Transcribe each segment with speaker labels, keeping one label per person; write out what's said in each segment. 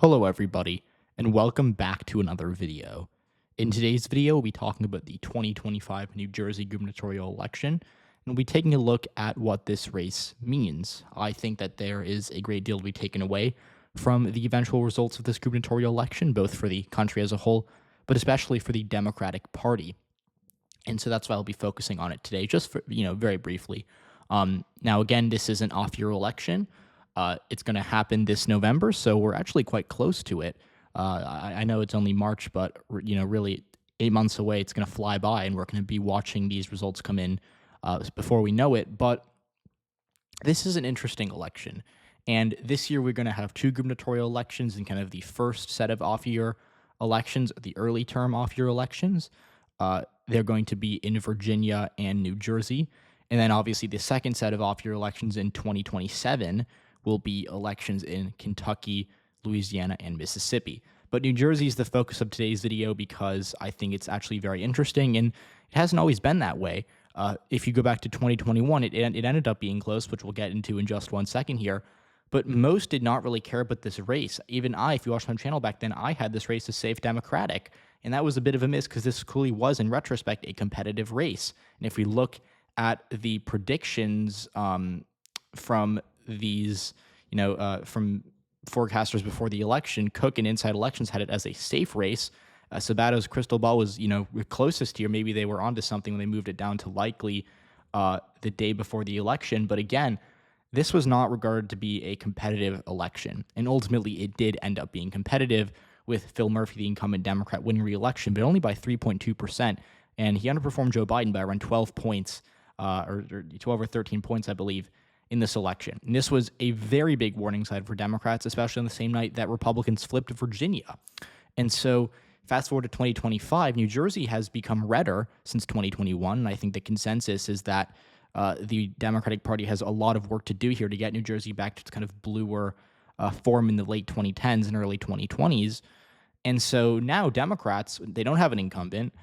Speaker 1: Hello everybody, and welcome back to another video. In today's video, we'll be talking about the 2025 New Jersey gubernatorial election, and we'll be taking a look at what this race means. I think that there is a great deal to be taken away from the eventual results of this gubernatorial election, both for the country as a whole, but especially for the Democratic Party. And so that's why I'll be focusing on it today, just for, very briefly. Now, again, this is an off-year election. It's going to happen this November, so we're actually quite close to it. I know it's only March, but really 8 months away. It's going to fly by, and we're going to be watching these results come in before we know it. But this is an interesting election, and this year we're going to have two gubernatorial elections and kind of the first set of off-year elections, the early term off-year elections. They're going to be in Virginia and New Jersey, and then obviously the second set of off-year elections in 2027 will be elections in Kentucky, Louisiana, and Mississippi. But New Jersey is the focus of today's video because I think it's actually very interesting, and it hasn't always been that way. If you go back to 2021, it ended up being close, which we'll get into in just 1 second here. But most did not really care about this race. Even if you watched my channel back then, I had this race as safe Democratic, and that was a bit of a miss because this clearly was, in retrospect, a competitive race. And if we look at the predictions from these, from forecasters before the election, Cook and Inside Elections had it as a safe race. Sabato's crystal ball was, closest here. Maybe they were onto something when they moved it down to likely the day before the election. But again, this was not regarded to be a competitive election. And ultimately, it did end up being competitive with Phil Murphy, the incumbent Democrat, winning re-election, but only by 3.2%. And he underperformed Joe Biden by around 12 points, or 12 or 13 points, I believe, in this election. And this was a very big warning sign for Democrats, especially on the same night that Republicans flipped Virginia. And so fast forward to 2025, New Jersey has become redder since 2021. And I think the consensus is that the Democratic Party has a lot of work to do here to get New Jersey back to its kind of bluer form in the late 2010s and early 2020s. And so now Democrats, they don't have an incumbent.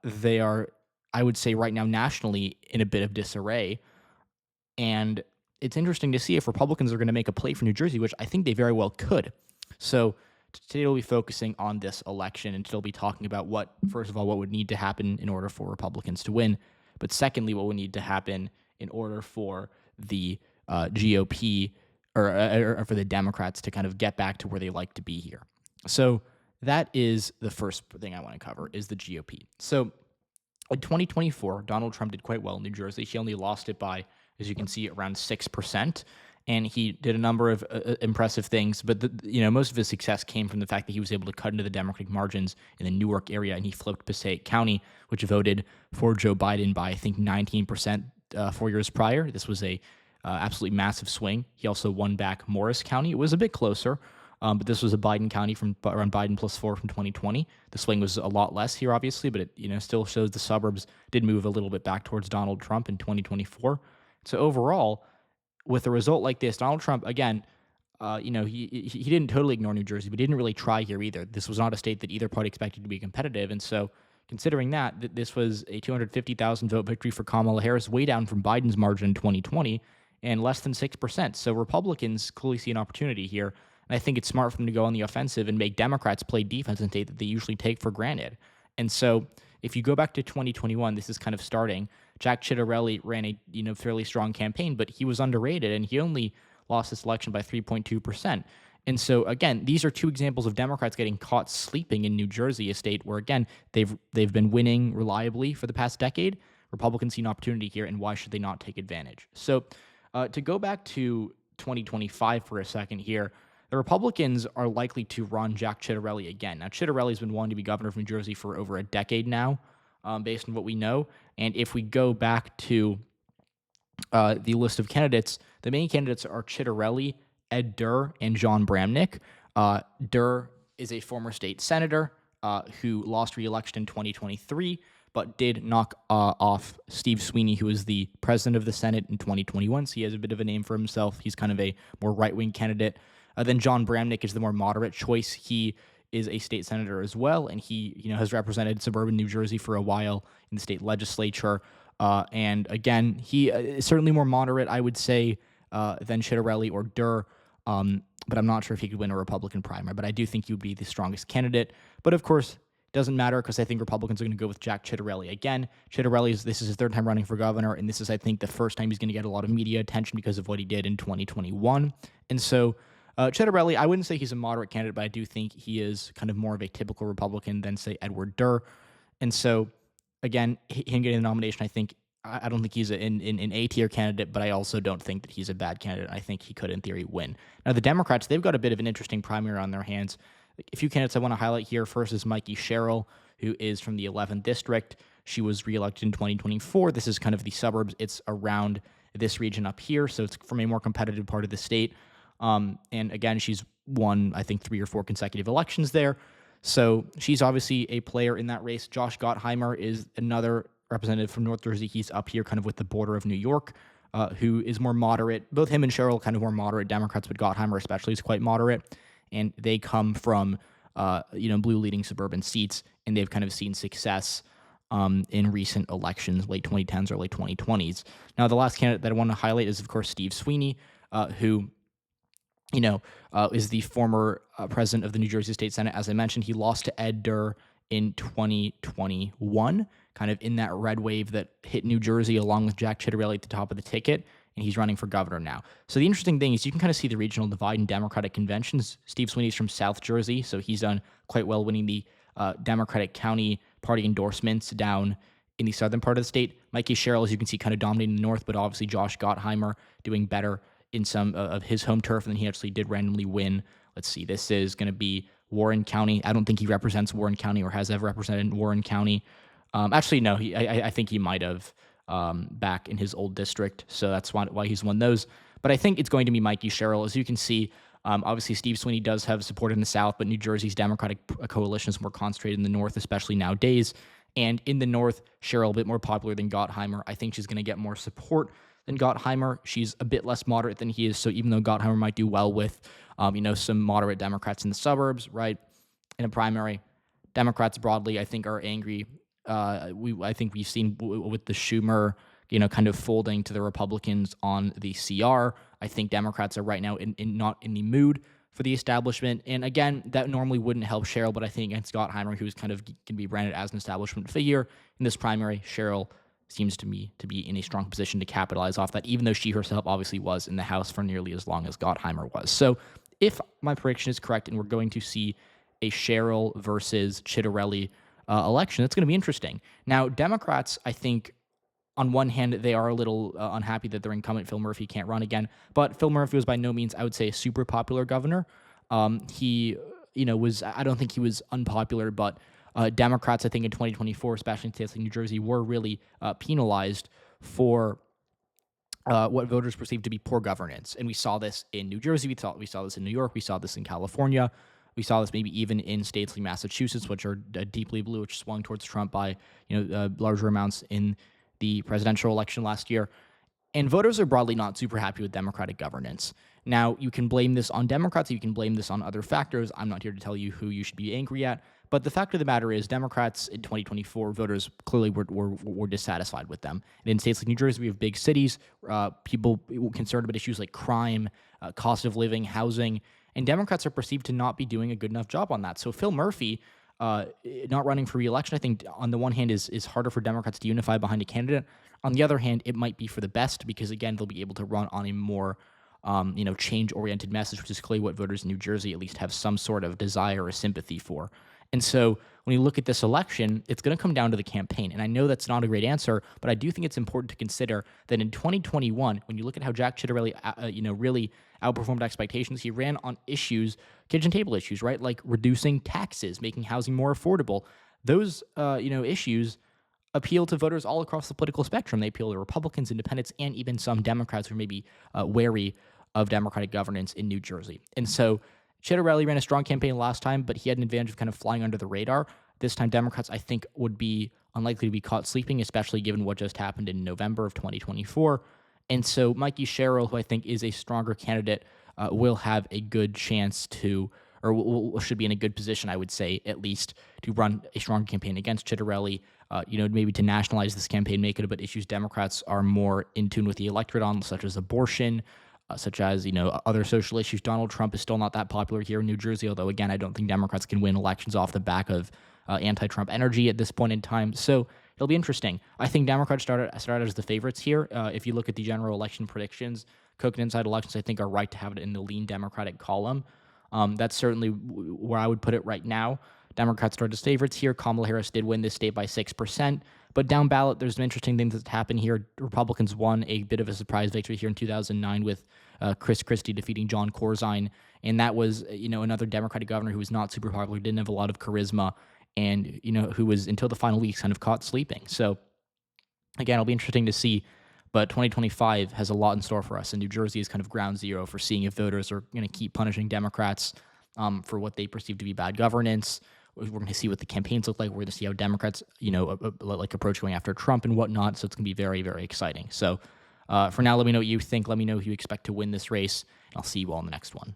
Speaker 1: They are, I would say right now nationally, in a bit of disarray. And it's interesting to see if Republicans are going to make a play for New Jersey, which I think they very well could. So today we'll be focusing on this election, and we'll be talking about first of all, what would need to happen in order for Republicans to win, but secondly, what would need to happen in order for the GOP or for the Democrats to kind of get back to where they like to be here. So that is the first thing I want to cover, is the GOP. So in 2024, Donald Trump did quite well in New Jersey. He only lost it by, as you can see, around 6%. And he did a number of impressive things, but most of his success came from the fact that he was able to cut into the Democratic margins in the Newark area, and he flipped Passaic County, which voted for Joe Biden by, I think, 19% 4 years prior. This was a absolutely massive swing. He also won back Morris County. It was a bit closer, but this was a Biden county from around Biden +4 from 2020. The swing was a lot less here, obviously, but it still shows the suburbs did move a little bit back towards Donald Trump in 2024. So overall, with a result like this, Donald Trump, again, he didn't totally ignore New Jersey, but he didn't really try here either. This was not a state that either party expected to be competitive. And so considering that, this was a 250,000 vote victory for Kamala Harris, way down from Biden's margin in 2020, and less than 6%. So Republicans clearly see an opportunity here. And I think it's smart for them to go on the offensive and make Democrats play defense in a state that they usually take for granted. And so if you go back to 2021, this is kind of starting. Jack Ciattarelli ran a fairly strong campaign, but he was underrated, and he only lost this election by 3.2%. And so again, these are two examples of Democrats getting caught sleeping in New Jersey, a state where again they've been winning reliably for the past decade. Republicans see an opportunity here, and why should they not take advantage? So to go back to 2025 for a second here, the Republicans are likely to run Jack Ciattarelli again. Now, Ciattarelli's been wanting to be governor of New Jersey for over a decade now, based on what we know. And if we go back to the list of candidates, the main candidates are Ciattarelli, Ed Durr, and John Bramnick. Durr is a former state senator who lost re-election in 2023, but did knock off Steve Sweeney, who was the president of the Senate in 2021. So he has a bit of a name for himself. He's kind of a more right-wing candidate. Then John Bramnick is the more moderate choice. He is a state senator as well, and he has represented suburban New Jersey for a while in the state legislature. And again, he is certainly more moderate, I would say, than Ciattarelli or Durr. But I'm not sure if he could win a Republican primary. But I do think he would be the strongest candidate. But of course, doesn't matter because I think Republicans are going to go with Jack Ciattarelli again. This is his third time running for governor, and this is, I think, the first time he's going to get a lot of media attention because of what he did in 2021. And so Ciattarelli, I wouldn't say he's a moderate candidate, but I do think he is kind of more of a typical Republican than, say, Edward Durr. And so, again, him getting the nomination, I don't think he's an A-tier candidate, but I also don't think that he's a bad candidate. I think he could, in theory, win. Now, the Democrats, they've got a bit of an interesting primary on their hands. A few candidates I want to highlight here. First is Mikey Sherrill, who is from the 11th District. She was reelected in 2024. This is kind of the suburbs. It's around this region up here, so it's from a more competitive part of the state. And again, she's won, I think, 3 or 4 consecutive elections there. So she's obviously a player in that race. Josh Gottheimer is another representative from North Jersey. He's up here kind of with the border of New York, who is more moderate. Both him and Sherrill kind of more moderate Democrats, but Gottheimer especially is quite moderate. And they come from, blue leading suburban seats, and they've kind of seen success in recent elections, late 2010s or late 2020s. Now, the last candidate that I want to highlight is, of course, Steve Sweeney, who is the former president of the New Jersey State Senate. As I mentioned, he lost to Ed Durr in 2021, kind of in that red wave that hit New Jersey along with Jack Ciattarelli at the top of the ticket, and he's running for governor now. So the interesting thing is you can kind of see the regional divide in Democratic conventions. Steve Sweeney's from South Jersey, so he's done quite well winning the Democratic County Party endorsements down in the southern part of the state. Mikey Sherrill, as you can see, kind of dominating the north, but obviously Josh Gottheimer doing better in some of his home turf, and then he actually did randomly win. Let's see, this is going to be Warren County. I don't think he represents Warren County or has ever represented Warren County. Actually, no, I think he might have back in his old district, so that's why he's won those. But I think it's going to be Mikey Sherrill. As you can see, obviously Steve Sweeney does have support in the South, but New Jersey's Democratic coalition is more concentrated in the North, especially nowadays. And in the North, Sherrill a bit more popular than Gottheimer. I think she's going to get more support than Gottheimer. She's a bit less moderate than he is, so even though Gottheimer might do well with, some moderate Democrats in the suburbs, right, in a primary, Democrats broadly, I think, are angry. I think we've seen with the Schumer, kind of folding to the Republicans on the CR. I think Democrats are right now not in the mood for the establishment. And again, that normally wouldn't help Sherrill, but I think against Gottheimer, who's kind of can be branded as an establishment figure in this primary, Sherrill seems to me to be in a strong position to capitalize off that, even though she herself obviously was in the House for nearly as long as Gottheimer was. So if my prediction is correct and we're going to see a Sherrill versus Ciattarelli election, that's going to be interesting. Now, Democrats, I think, on one hand, they are a little unhappy that their incumbent Phil Murphy can't run again, but Phil Murphy was by no means, I would say, a super popular governor. He, I don't think he was unpopular, but Democrats, I think, in 2024, especially in states like New Jersey, were really penalized for what voters perceived to be poor governance. And we saw this in New Jersey. We saw this in New York. We saw this in California. We saw this maybe even in states like Massachusetts, which are deeply blue, which swung towards Trump by larger amounts in the presidential election last year. And voters are broadly not super happy with Democratic governance. Now, you can blame this on Democrats. You can blame this on other factors. I'm not here to tell you who you should be angry at. But the fact of the matter is, Democrats in 2024, voters clearly were dissatisfied with them. And in states like New Jersey, we have big cities, people concerned about issues like crime, cost of living, housing, and Democrats are perceived to not be doing a good enough job on that. So Phil Murphy not running for re-election, I think, on the one hand, is harder for Democrats to unify behind a candidate. On the other hand, it might be for the best because, again, they'll be able to run on a more change-oriented message, which is clearly what voters in New Jersey at least have some sort of desire or sympathy for. And so when you look at this election, it's going to come down to the campaign. And I know that's not a great answer, but I do think it's important to consider that in 2021, when you look at how Jack Ciattarelli, really outperformed expectations, he ran on issues, kitchen table issues, right? Like reducing taxes, making housing more affordable. Those, issues appeal to voters all across the political spectrum. They appeal to Republicans, independents, and even some Democrats who may be wary of Democratic governance in New Jersey. And so Ciattarelli ran a strong campaign last time, but he had an advantage of kind of flying under the radar. This time, Democrats, I think, would be unlikely to be caught sleeping, especially given what just happened in November of 2024. And so Mikey Sherrill, who I think is a stronger candidate, will have a good chance to, or should be in a good position, I would say, at least, to run a strong campaign against Ciattarelli, maybe to nationalize this campaign, make it about issues Democrats are more in tune with the electorate on, such as abortion, such as, other social issues. Donald Trump is still not that popular here in New Jersey, although, again, I don't think Democrats can win elections off the back of anti-Trump energy at this point in time. So it'll be interesting. I think Democrats started as the favorites here. If you look at the general election predictions, Cook and Inside Elections, I think, are right to have it in the lean Democratic column. That's certainly where I would put it right now. Democrats started as favorites here. Kamala Harris did win this state by 6%. But down ballot, there's some interesting things that happened here. Republicans won a bit of a surprise victory here in 2009 with Chris Christie defeating John Corzine. And that was, another Democratic governor who was not super popular, didn't have a lot of charisma, and, who was, until the final weeks, kind of caught sleeping. So, again, it'll be interesting to see. But 2025 has a lot in store for us, and New Jersey is kind of ground zero for seeing if voters are going to keep punishing Democrats for what they perceive to be bad governance. We're going to see what the campaigns look like. We're going to see how Democrats, approach going after Trump and whatnot. So it's going to be very, very exciting. So for now, let me know what you think. Let me know who you expect to win this race. And I'll see you all in the next one.